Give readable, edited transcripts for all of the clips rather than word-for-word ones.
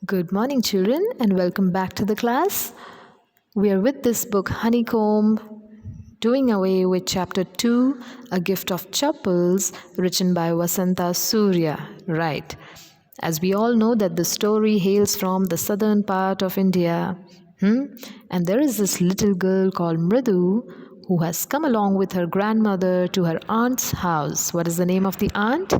Good morning, children, and welcome back to the class. We are with this book, Honeycomb, doing away with chapter 2, A Gift of Chappals, written by Vasanta Surya. Right. As we all know that the story hails from the southern part of India. And there is this little girl called Mridu who has come along with her grandmother to her aunt's house. What is the name of the aunt?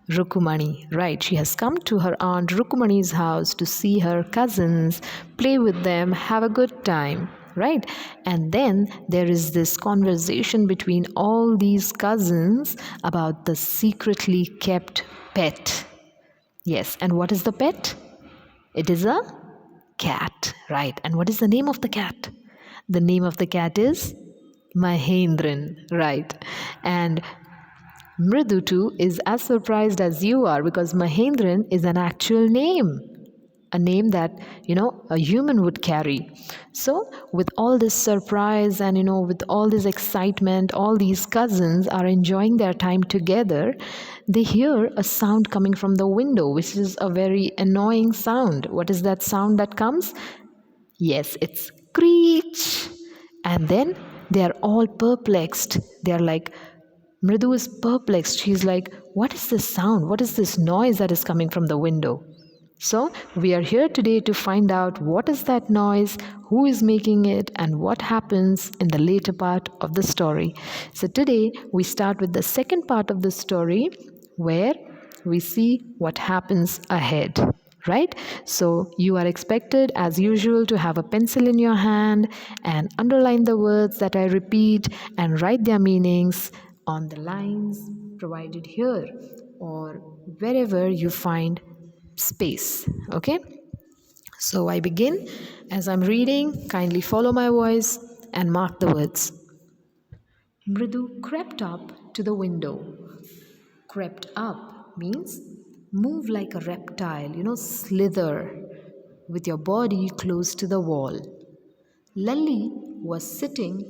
Rukumani, right? She has come to her aunt Rukumani's house to see her cousins, play with them, have a good time, right? And then there is this conversation between all these cousins about the secretly kept pet. Yes, and what is the pet? It is a cat, right? And what is the name of the cat? The name of the cat is Mahendran, right? And Mridu too is as surprised as you are because Mahendran is an actual name, a name that, a human would carry. So, with all this surprise and, with all this excitement, all these cousins are enjoying their time together. They hear a sound coming from the window, which is a very annoying sound. What is that sound that comes? Yes, it's screech. And then they are all perplexed. They are like, Mridu is perplexed. She's like, what is this sound? What is this noise that is coming from the window? So, we are here today to find out what is that noise, who is making it, and what happens in the later part of the story. So, today we start with the second part of the story where we see what happens ahead. Right? So, you are expected, as usual, to have a pencil in your hand and underline the words that I repeat and write their meanings on the lines provided here or wherever you find space. Okay? So I begin. As I'm reading, kindly follow my voice and mark the words. Mridu crept up to the window. Crept up means move like a reptile, slither with your body close to the wall. Lalli was sitting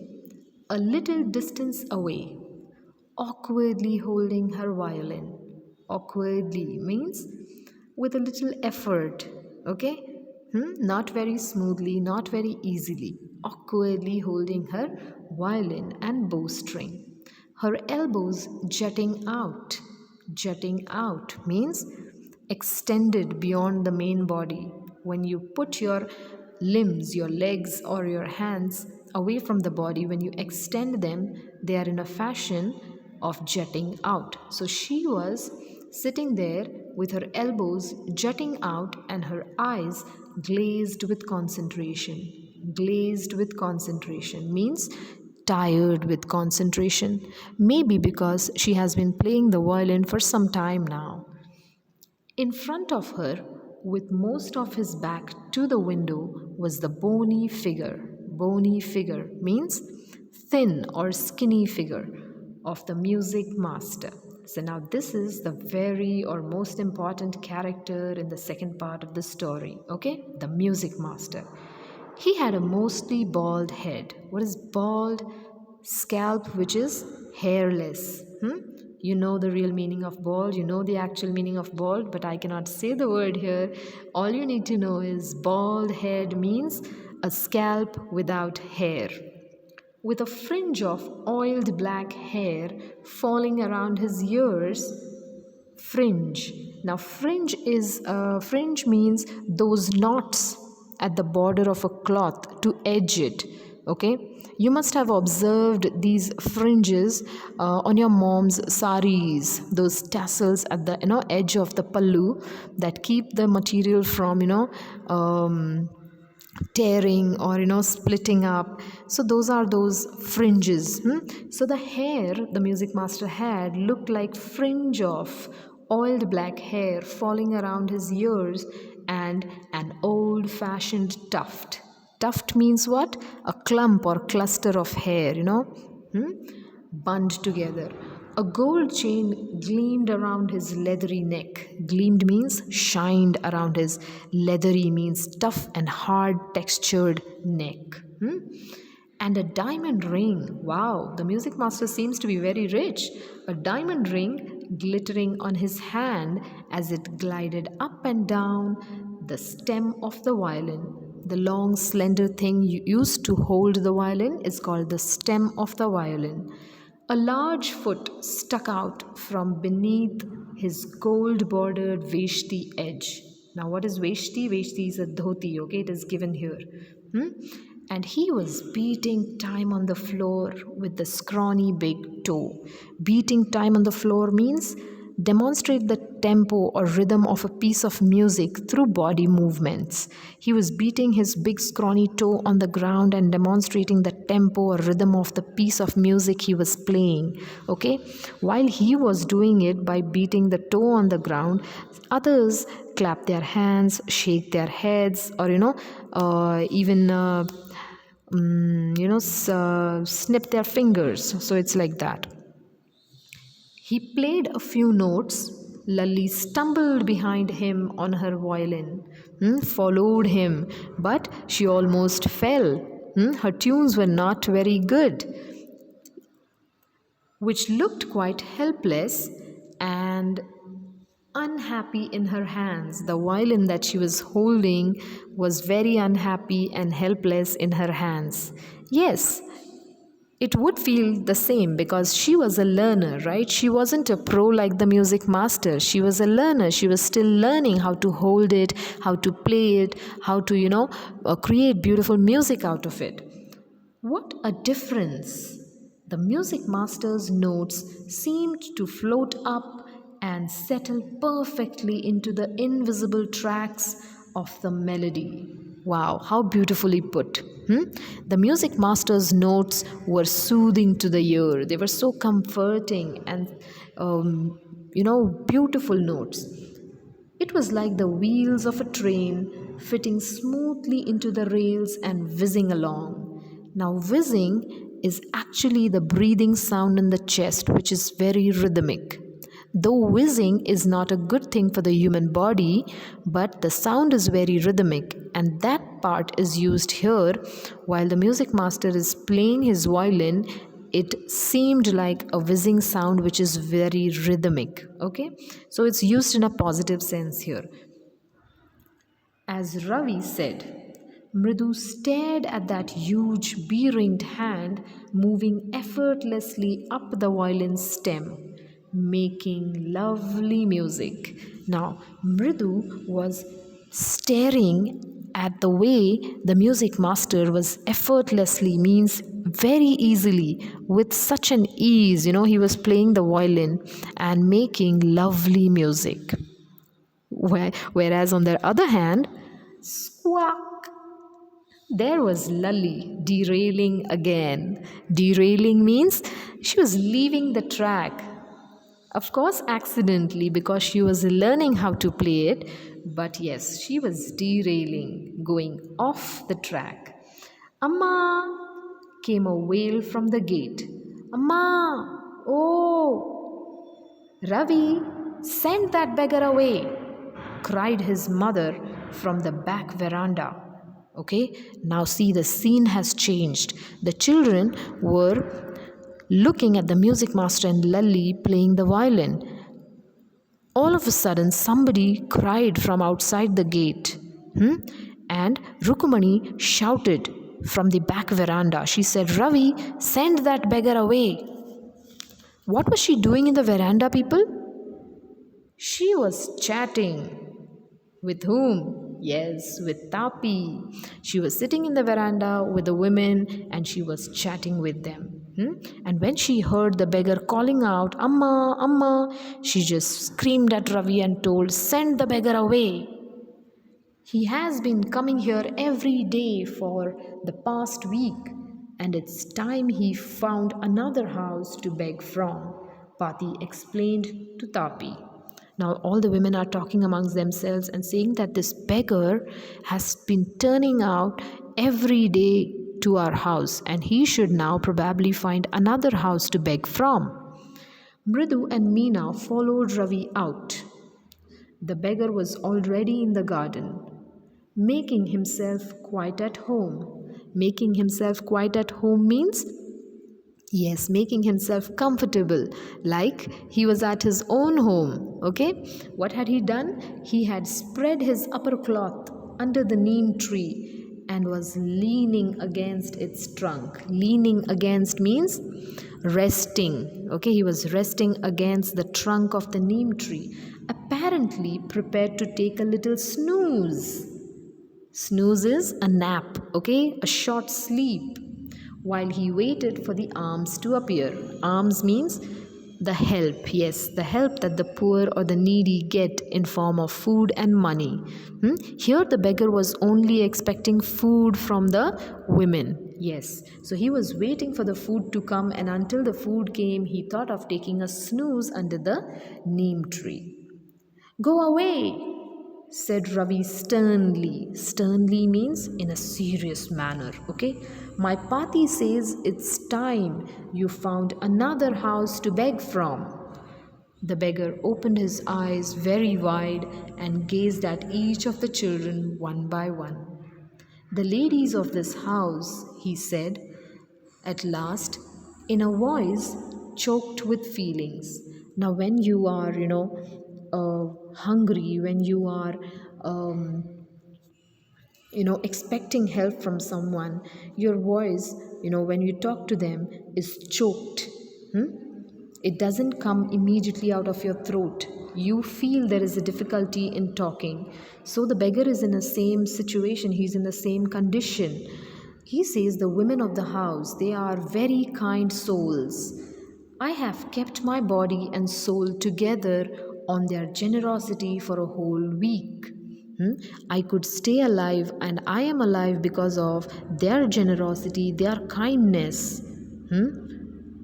a little distance away, awkwardly holding her violin. Awkwardly means with a little effort, okay? Not very smoothly, not very easily. Awkwardly holding her violin and bowstring. Her elbows jutting out. Jutting out means extended beyond the main body. When you put your limbs, your legs, or your hands away from the body, when you extend them, they are in a fashion of jutting out. So she was sitting there with her elbows jutting out and her eyes glazed with concentration. Glazed with concentration means tired with concentration, maybe because she has been playing the violin for some time now. In front of her, with most of his back to the window, was the bony figure. Bony figure means thin or skinny figure of the music master. So now this is the very or most important character in the second part of the story, okay? The music master. He had a mostly bald head. What is bald? Scalp which is hairless. You know the real meaning of bald, you know the actual meaning of bald, but I cannot say the word here. All you need to know is bald head means a scalp without hair, with a fringe of oiled black hair falling around his ears. Fringe. Now, fringe means those knots at the border of a cloth to edge it. Okay, you must have observed these fringes on your mom's saris, those tassels at the edge of the pallu that keep the material from tearing or splitting up. So those are those fringes. So the hair the music master had looked like fringe of oiled black hair falling around his ears and an old fashioned tuft means what? A clump or cluster of hair, bunned together. A gold chain gleamed around his leathery neck. Gleamed means shined around his leathery means tough and hard textured neck. And a diamond ring. Wow, the music master seems to be very rich. A diamond ring glittering on his hand as it glided up and down the stem of the violin. The long, slender thing used to hold the violin is called the stem of the violin. A large foot stuck out from beneath his gold bordered veshti edge. Now, what is veshti? Veshti is a dhoti, okay? It is given here. Hmm? And he was beating time on the floor with the scrawny big toe. Beating time on the floor means demonstrate the tempo or rhythm of a piece of music through body movements. He was beating his big scrawny toe on the ground and demonstrating the tempo or rhythm of the piece of music he was playing. Okay, while he was doing it by beating the toe on the ground, others clap their hands, shake their heads, or even snip their fingers. So it's like that. He played a few notes. Lally stumbled behind him on her violin, followed him, but she almost fell. Her tunes were not very good, which looked quite helpless and unhappy in her hands. The violin that she was holding was very unhappy and helpless in her hands. Yes, it would feel the same because she was a learner, right? She wasn't a pro like the music master. She was a learner. She was still learning how to hold it, how to play it, how to, create beautiful music out of it. What a difference! The music master's notes seemed to float up and settle perfectly into the invisible tracks of the melody. Wow, how beautifully put. The music master's notes were soothing to the ear. They were so comforting and, beautiful notes. It was like the wheels of a train fitting smoothly into the rails and whizzing along. Now, whizzing is actually the breathing sound in the chest, which is very rhythmic. Though whizzing is not a good thing for the human body, but the sound is very rhythmic, and that part is used here. While the music master is playing his violin, it seemed like a whizzing sound which is very rhythmic. Okay, so it's used in a positive sense here. As Ravi said, Mridu stared at that huge bee-ringed hand moving effortlessly up the violin stem, making lovely music. Now, Mridu was staring at the way the music master was effortlessly, means very easily, with such an ease. He was playing the violin and making lovely music. Whereas on the other hand, squawk, there was Lully derailing again. Derailing means she was leaving the track. Of course, accidentally, because she was learning how to play it. But yes, she was derailing, going off the track. Amma! Came a wail from the gate. Amma! Oh! Ravi, send that beggar away! Cried his mother from the back veranda. Okay, now see, the scene has changed. The children were looking at the music master and Lally playing the violin. All of a sudden, somebody cried from outside the gate. And Rukumani shouted from the back veranda. She said, Ravi, send that beggar away. What was she doing in the veranda, people? She was chatting. With whom? Yes, with Tapi. She was sitting in the veranda with the women and she was chatting with them. And when she heard the beggar calling out, Amma, Amma, she just screamed at Ravi and told, send the beggar away. He has been coming here every day for the past week, and it's time he found another house to beg from, Pati explained to Tapi. Now all the women are talking amongst themselves and saying that this beggar has been turning out every day to our house and he should now probably find another house to beg from. Mridu and Meena followed Ravi out. The beggar was already in the garden, making himself quite at home. Making himself quite at home means Yes, making himself comfortable, like he was at his own home. Okay? What had he done? He had spread his upper cloth under the neem tree and was leaning against its trunk. Leaning against means resting. Okay? He was resting against the trunk of the neem tree, apparently prepared to take a little snooze. Snooze is a nap, okay? A short sleep while he waited for the alms to appear. Alms means the help, yes, the help that the poor or the needy get in form of food and money. Here the beggar was only expecting food from the women. Yes, so he was waiting for the food to come, and until the food came, he thought of taking a snooze under the neem tree. Go away, said Ravi sternly. Sternly means in a serious manner, okay? My Pati says it's time you found another house to beg from. The beggar opened his eyes very wide and gazed at each of the children one by one. The ladies of this house, he said, at last, in a voice choked with feelings. Now, when you are, hungry, when you are, expecting help from someone, your voice, when you talk to them, is choked. It doesn't come immediately out of your throat. You feel there is a difficulty in talking. So the beggar is in the same situation, he's in the same condition. He says, the women of the house, they are very kind souls. I have kept my body and soul together on their generosity for a whole week. I could stay alive, and I am alive because of their generosity, their kindness.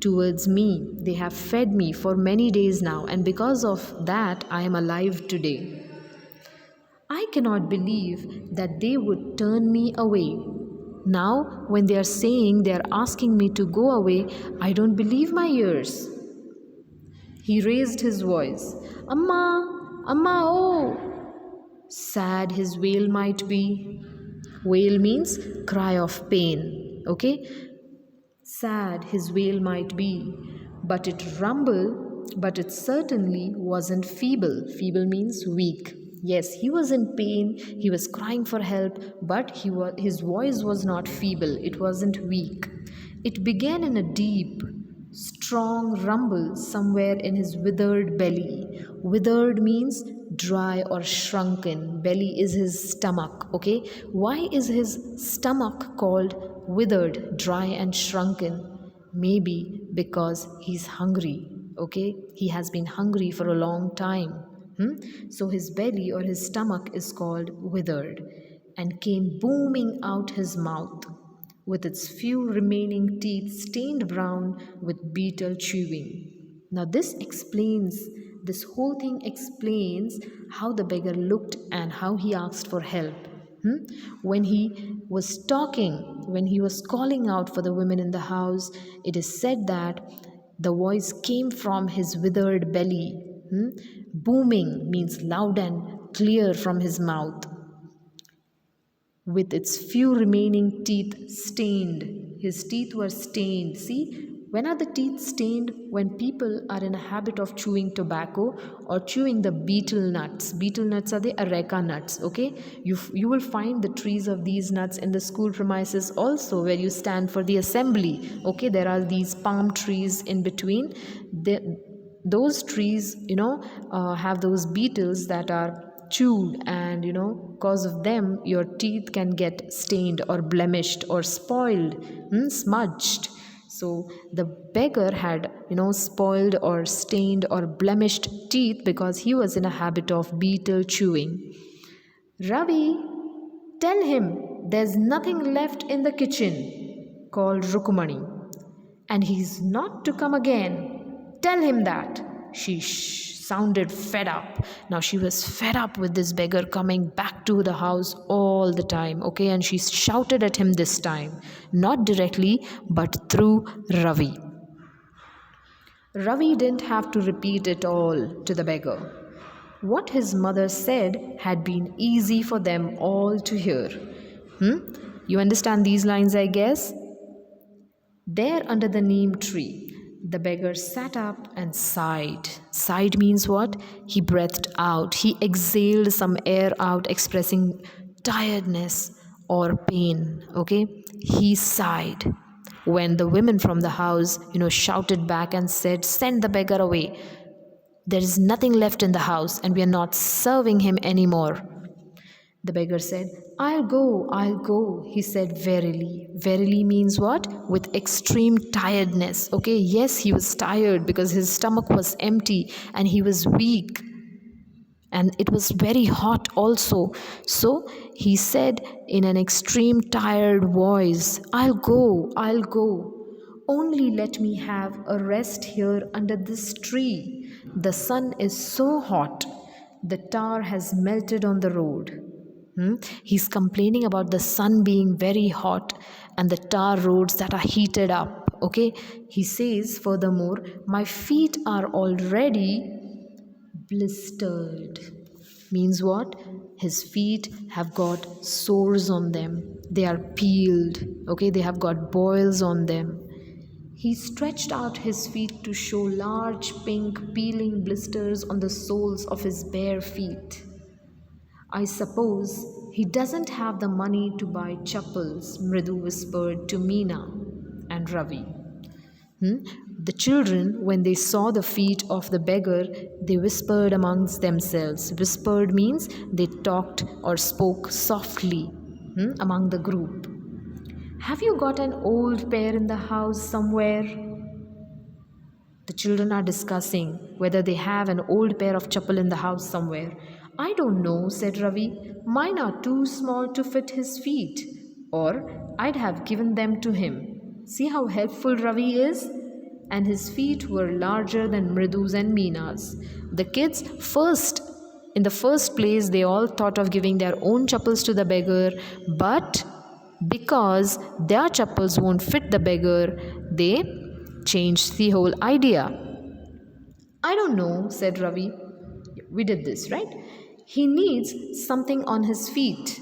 Towards me. They have fed me for many days now, and because of that, I am alive today. I cannot believe that they would turn me away. Now, when they are saying they are asking me to go away, I don't believe my ears. He raised his voice. Amma, Amma, oh! Sad his wail might be. Wail means cry of pain. Okay? Sad his wail might be, but it certainly wasn't feeble. Feeble means weak. Yes, he was in pain, he was crying for help, but his voice was not feeble, it wasn't weak. It began in a deep, strong rumble somewhere in his withered belly. Withered means dry or shrunken. Belly is his stomach, okay? Why is his stomach called withered, dry, and shrunken? Maybe because he's hungry, okay? He has been hungry for a long time. So his belly or his stomach is called withered and came booming out his mouth with its few remaining teeth stained brown with beetle chewing. Now, this whole thing explains how the beggar looked and how he asked for help. When he was talking, when he was calling out for the women in the house, it is said that the voice came from his withered belly. Booming means loud and clear from his mouth with its few remaining teeth stained. His teeth were stained. See, when are the teeth stained? When people are in a habit of chewing tobacco or chewing the betel nuts. Betel nuts are the areca nuts, okay? You will find the trees of these nuts in the school premises also where you stand for the assembly, okay? There are these palm trees in between. Those trees, have those beetles that are chewed, and cause of them your teeth can get stained or blemished or spoiled, smudged. So the beggar had spoiled or stained or blemished teeth because he was in a habit of beetle chewing. Ravi, tell him there's nothing left in the kitchen, called Rukumani, and he's not to come again. Tell him that. She sounded fed up. Now she was fed up with this beggar coming back to the house all the time, okay? And she shouted at him this time, not directly, but through Ravi. Ravi didn't have to repeat it all to the beggar. What his mother said had been easy for them all to hear. You understand these lines, I guess? There under the neem tree, the beggar sat up and sighed. Sighed means what? He breathed out. He exhaled some air out, expressing tiredness or pain. Okay? He sighed. When the women from the house, shouted back and said, "Send the beggar away. There is nothing left in the house and we are not serving him anymore." The beggar said, "I'll go, I'll go," he said verily. Verily means what? With extreme tiredness. Okay, yes, he was tired because his stomach was empty and he was weak. And it was very hot also. So he said in an extreme tired voice, "I'll go, I'll go. Only let me have a rest here under this tree. The sun is so hot. The tar has melted on the road." He's complaining about the sun being very hot and the tar roads that are heated up. Okay, he says furthermore, "My feet are already blistered." Means what? His feet have got sores on them. They are peeled. Okay, they have got boils on them. He stretched out his feet to show large pink peeling blisters on the soles of his bare feet. "I suppose he doesn't have the money to buy chappals," Mridu whispered to Meena and Ravi. The children, when they saw the feet of the beggar, they whispered amongst themselves. Whispered means they talked or spoke softly among the group. "Have you got an old pair in the house somewhere?" The children are discussing whether they have an old pair of chappal in the house somewhere. "I don't know," said Ravi. "Mine are too small to fit his feet, or I'd have given them to him." See how helpful Ravi is? And his feet were larger than Mridu's and Meena's. The kids in the first place, they all thought of giving their own chappals to the beggar, but because their chappals won't fit the beggar, they changed the whole idea. "I don't know," said Ravi. "We did this, right? He needs something on his feet."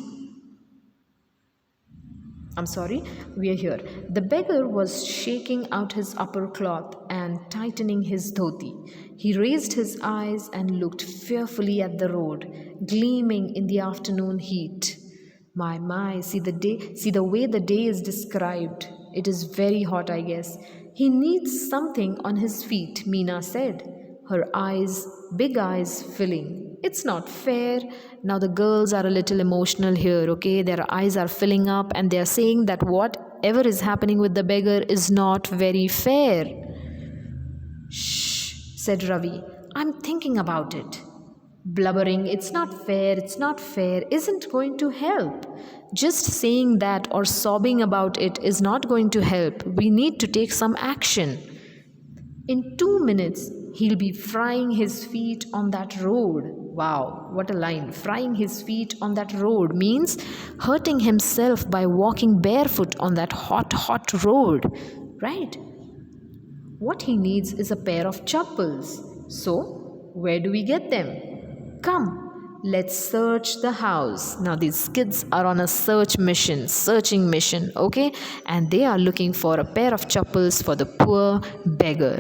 I'm sorry, we are here. The beggar was shaking out his upper cloth and tightening his dhoti. He raised his eyes and looked fearfully at the road, gleaming in the afternoon heat. My, see the way the day is described. It is very hot, I guess. "He needs something on his feet," Meena said, her big eyes filling. "It's not fair." Now the girls are a little emotional here, okay? Their eyes are filling up and they are saying that whatever is happening with the beggar is not very fair. "Shh," said Ravi. "I'm thinking about it." Blubbering, "It's not fair," isn't going to help. Just saying that or sobbing about it is not going to help. We need to take some action. In 2 minutes, he'll be frying his feet on that road. Wow, what a line. Frying his feet on that road means hurting himself by walking barefoot on that hot, hot road, right? What he needs is a pair of chappals. So, where do we get them? Come, let's search the house. Now these kids are on a searching mission, okay? And they are looking for a pair of chappals for the poor beggar.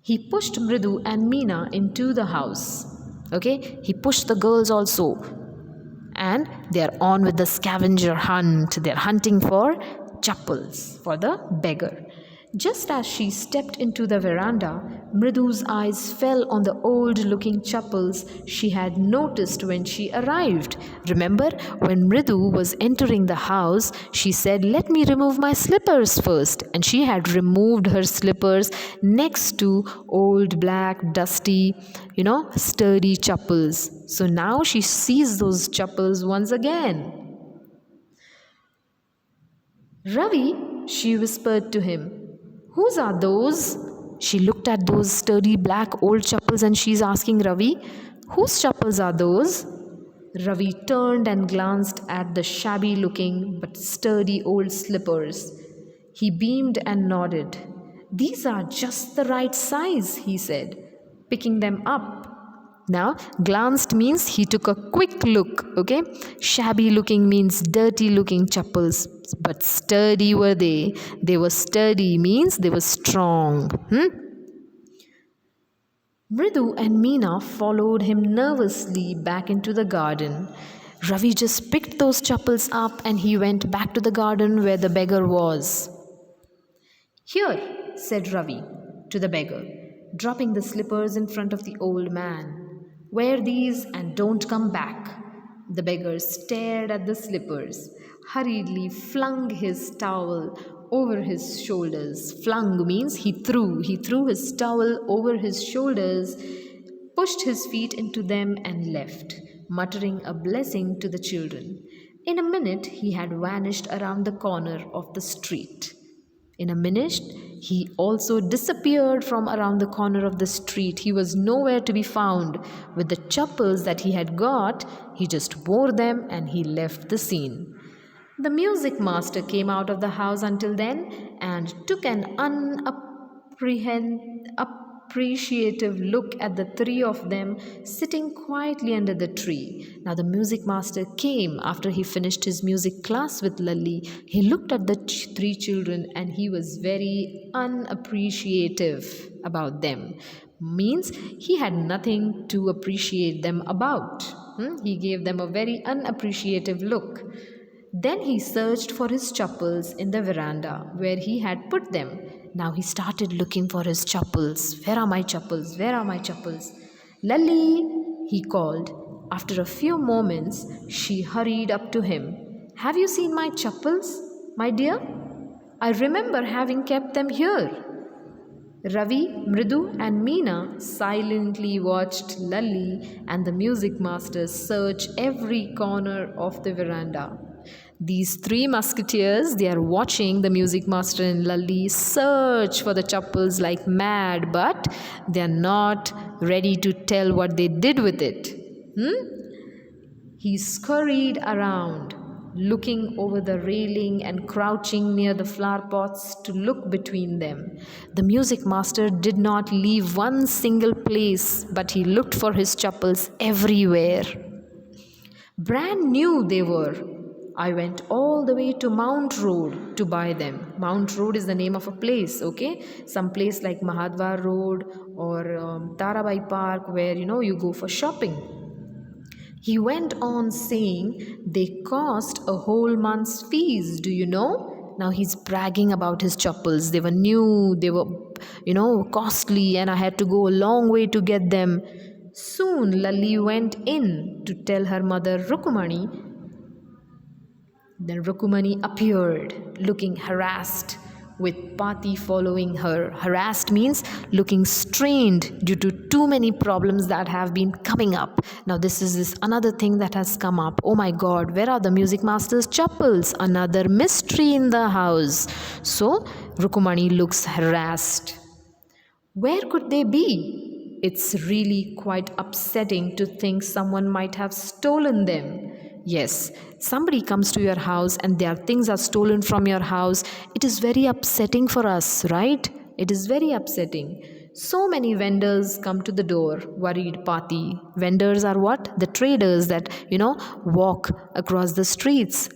He pushed Mridu and Meena into the house. Okay? He pushed the girls also. And they are on with the scavenger hunt. They are hunting for chappals for the beggar. Just as she stepped into the veranda, Mridu's eyes fell on the old-looking chappals she had noticed when she arrived. Remember, when Mridu was entering the house, she said, "Let me remove my slippers first." And she had removed her slippers next to old, black, dusty, sturdy chappals. So now she sees those chappals once again. "Ravi," she whispered to him, "whose are those?" She looked at those sturdy black old chappals and she's asking Ravi, "Whose chappals are those?" Ravi turned and glanced at the shabby looking but sturdy old slippers. He beamed and nodded. "These are just the right size," he said, picking them up. Now, glanced means he took a quick look, okay? Shabby looking means dirty looking chappals. but sturdy were they. They were sturdy means they were strong. Mridu and Meena followed him nervously back into the garden. Ravi just picked those chappals up and he went back to the garden where the beggar was. Here, said Ravi to the beggar, dropping the slippers in front of the old man. Wear these and don't come back. The beggar stared at the slippers, hurriedly flung his towel over his shoulders. Flung means he threw. He threw his towel over his shoulders, pushed his feet into them, and left, muttering a blessing to the children. In a minute, he had vanished around the corner of the street. In a minute, he also disappeared from around the corner of the street. He was nowhere to be found. With the chappals that he had got, he just wore them and he left the scene. The music master came out of the house until then and took an appreciative look at the three of them sitting quietly under the tree. Now, the music master came after he finished his music class with Lalli. He looked at the three children and he was very unappreciative about them. Means he had nothing to appreciate them about. He gave them a very unappreciative look. Then he searched for his chappals in the veranda where he had put them. Now he started looking for his chappals. Where are my chappals? Where are my chappals? Lalli, he called. After a few moments, she hurried up to him. Have you seen my chappals, my dear? I remember having kept them here. Ravi, Mridu, and Meena silently watched Lalli and the music master search every corner of the veranda. These three musketeers, they are watching the music master and Lalli search for the chappals like mad, but they are not ready to tell what they did with it. He scurried around, looking over the railing and crouching near the flower pots to look between them. The music master did not leave one single place, but he looked for his chappals everywhere. Brand new they were. I went all the way to Mount Road to buy them. Mount Road is the name of a place, okay? Some place like Mahadwar Road or Tarabai Park where you go for shopping. He went on saying they cost a whole month's fees, do you know? Now he's bragging about his chappals. They were new, they were, costly, and I had to go a long way to get them. Soon Lalli went in to tell her mother Rukumani. Then Rukumani appeared, looking harassed, with Pati following her. Harassed means looking strained due to too many problems that have been coming up. Now this is another thing that has come up. Oh my God, where are the music master's chappals? Another mystery in the house. So Rukumani looks harassed. Where could they be? It's really quite upsetting to think someone might have stolen them. Yes, somebody comes to your house and their things are stolen from your house. It is very upsetting for us, right? It is very upsetting. So many vendors come to the door, worried Pati. Vendors are what? The traders that, walk across the streets.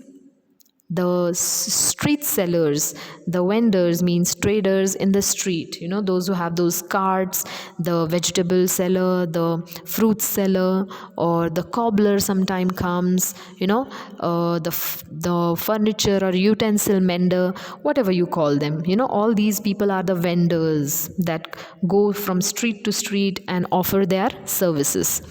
The street sellers, the vendors means traders in the street, those who have those carts, the vegetable seller, the fruit seller, or the cobbler sometime comes, the furniture or utensil mender, whatever you call them, all these people are the vendors that go from street to street and offer their services.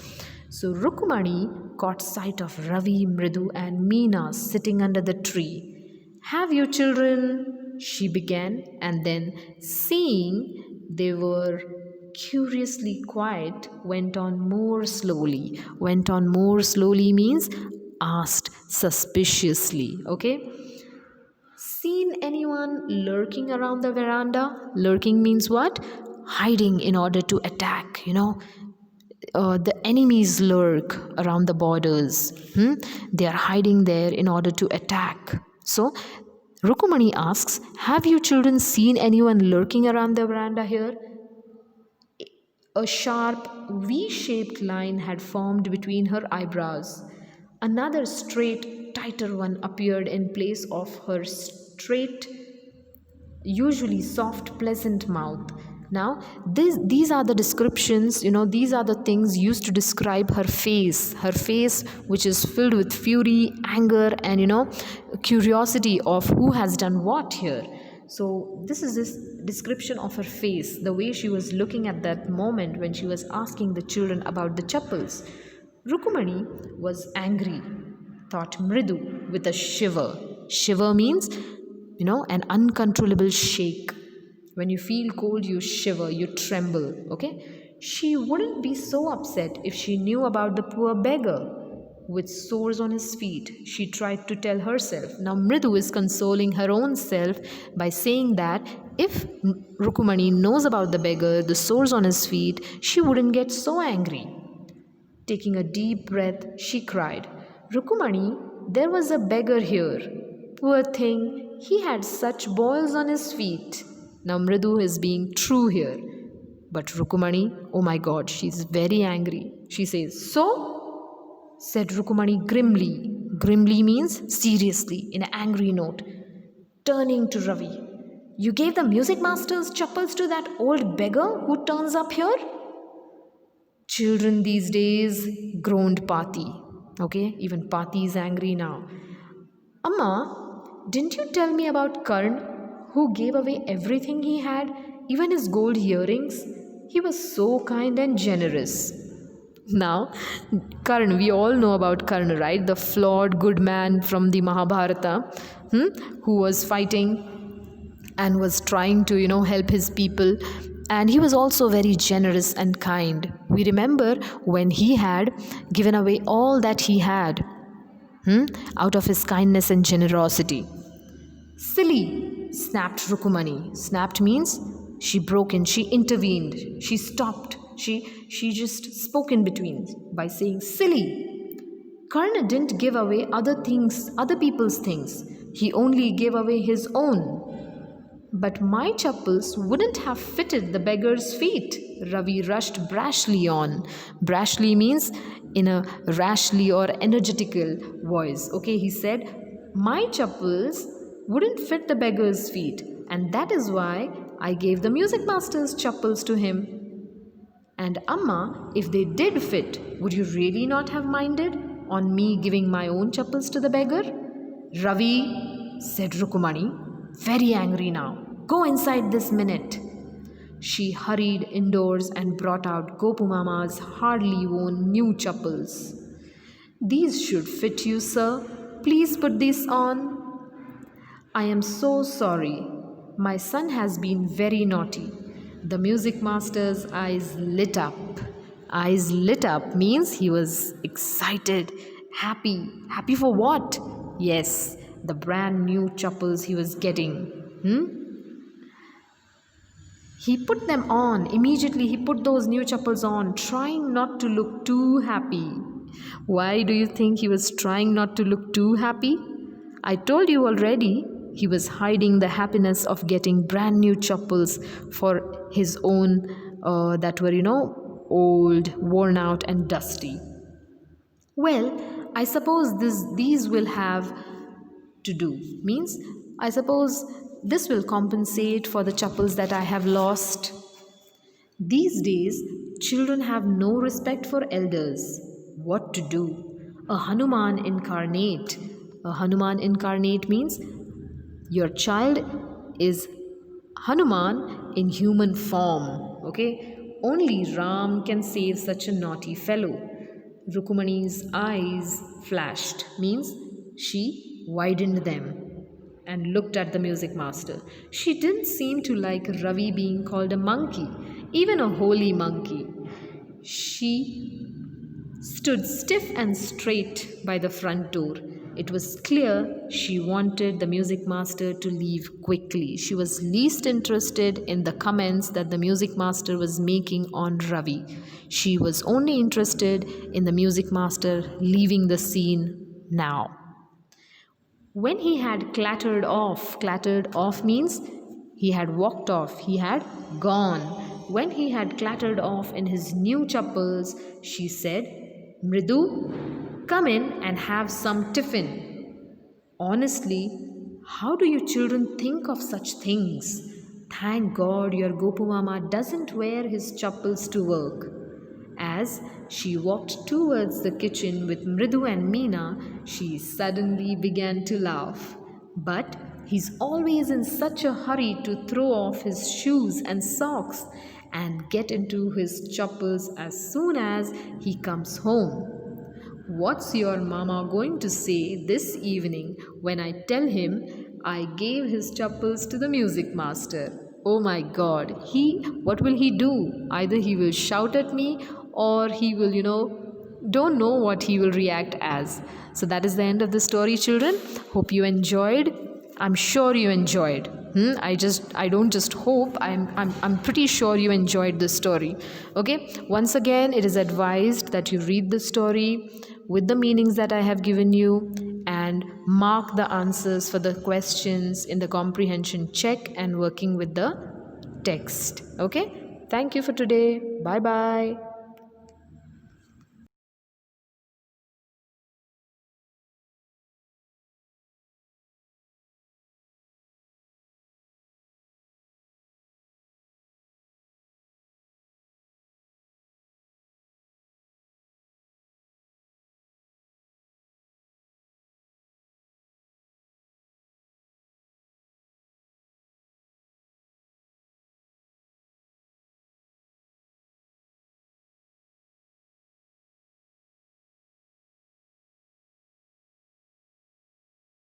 So Rukumani caught sight of Ravi, Mridu, and Meena sitting under the tree. Have you children? She began, and then, seeing they were curiously quiet, went on more slowly. Went on more slowly means asked suspiciously. Okay? Seen anyone lurking around the veranda? Lurking means what? Hiding in order to attack, the enemies lurk around the borders. They are hiding there in order to attack. So, Rukumani asks, have you children seen anyone lurking around the veranda here? A sharp V-shaped line had formed between her eyebrows. Another straight, tighter one appeared in place of her straight, usually soft, pleasant mouth. Now, these are the descriptions, these are the things used to describe her face, which is filled with fury, anger, and, curiosity of who has done what here. So, this description of her face, the way she was looking at that moment when she was asking the children about the chappals. Rukumani was angry, thought Mridu with a shiver. Shiver means, an uncontrollable shake. When you feel cold, you shiver, you tremble, okay? She wouldn't be so upset if she knew about the poor beggar with sores on his feet, she tried to tell herself. Now, Mridu is consoling her own self by saying that if Rukumani knows about the beggar, the sores on his feet, she wouldn't get so angry. Taking a deep breath, she cried, Rukumani, there was a beggar here. Poor thing, he had such boils on his feet. Now Mridu is being true here. But Rukumani, oh my god, she's very angry. She says, so? Said Rukumani grimly. Grimly means seriously, in an angry note. Turning to Ravi, you gave the music master's chappals to that old beggar who turns up here? Children these days, groaned Pati. Okay, even Pati is angry now. Amma, didn't you tell me about Karn, who gave away everything he had, even his gold earrings? He was so kind and generous. Now, Karn, we all know about Karn, right? The flawed good man from the Mahabharata, who was fighting and was trying to, help his people. And he was also very generous and kind. We remember when he had given away all that he had out of his kindness and generosity. Silly, snapped Rukumani. Snapped means she broke in, she intervened, she stopped. She just spoke in between by saying, silly. Karna didn't give away other people's things. He only gave away his own. But my chappals wouldn't have fitted the beggar's feet. Ravi rushed brashly on. Brashly means in a rashly or energetical voice. Okay, he said, my chappals wouldn't fit the beggar's feet. And that is why I gave the music master's chappals to him. And Amma, if they did fit, would you really not have minded on me giving my own chappals to the beggar? Ravi, said Rukumani, very angry now. Go inside this minute. She hurried indoors and brought out Gopu Mama's hardly worn new chappals. These should fit you, sir. Please put these on. I am so sorry. My son has been very naughty. The music master's eyes lit up. Eyes lit up means he was excited, happy. Happy for what? Yes, the brand new chappals he was getting. He put them on. Immediately he put those new chappals on, trying not to look too happy. Why do you think he was trying not to look too happy? I told you already. He was hiding the happiness of getting brand new chappals for his own that were, old, worn out and dusty. Well, I suppose these will have to do. Means, I suppose this will compensate for the chappals that I have lost. These days, children have no respect for elders. What to do? A Hanuman incarnate. A Hanuman incarnate means your child is Hanuman in human form. Okay? Only Ram can save such a naughty fellow. Rukumani's eyes flashed, means she widened them and looked at the music master. She didn't seem to like Ravi being called a monkey, even a holy monkey. She stood stiff and straight by the front door. It was clear she wanted the music master to leave quickly. She was least interested in the comments that the music master was making on Ravi. She was only interested in the music master leaving the scene now. When he had clattered off means he had walked off, he had gone. When he had clattered off in his new chappals, she said, Mridu, come in and have some tiffin. Honestly, how do you children think of such things? Thank God your Gopu Mama doesn't wear his chappals to work. As she walked towards the kitchen with Mridu and Meena, she suddenly began to laugh. But he's always in such a hurry to throw off his shoes and socks and get into his chappals as soon as he comes home. What's your mama going to say this evening when I tell him I gave his chappals to the music master? Oh my god, what will he do? Either he will shout at me or he will, don't know what he will react as. So that is the end of the story, children. Hope you enjoyed. I'm sure you enjoyed. I don't just hope. I'm pretty sure you enjoyed this story. Okay. Once again, it is advised that you read the story with the meanings that I have given you and mark the answers for the questions in the comprehension check and working with the text. Okay. Thank you for today. Bye bye.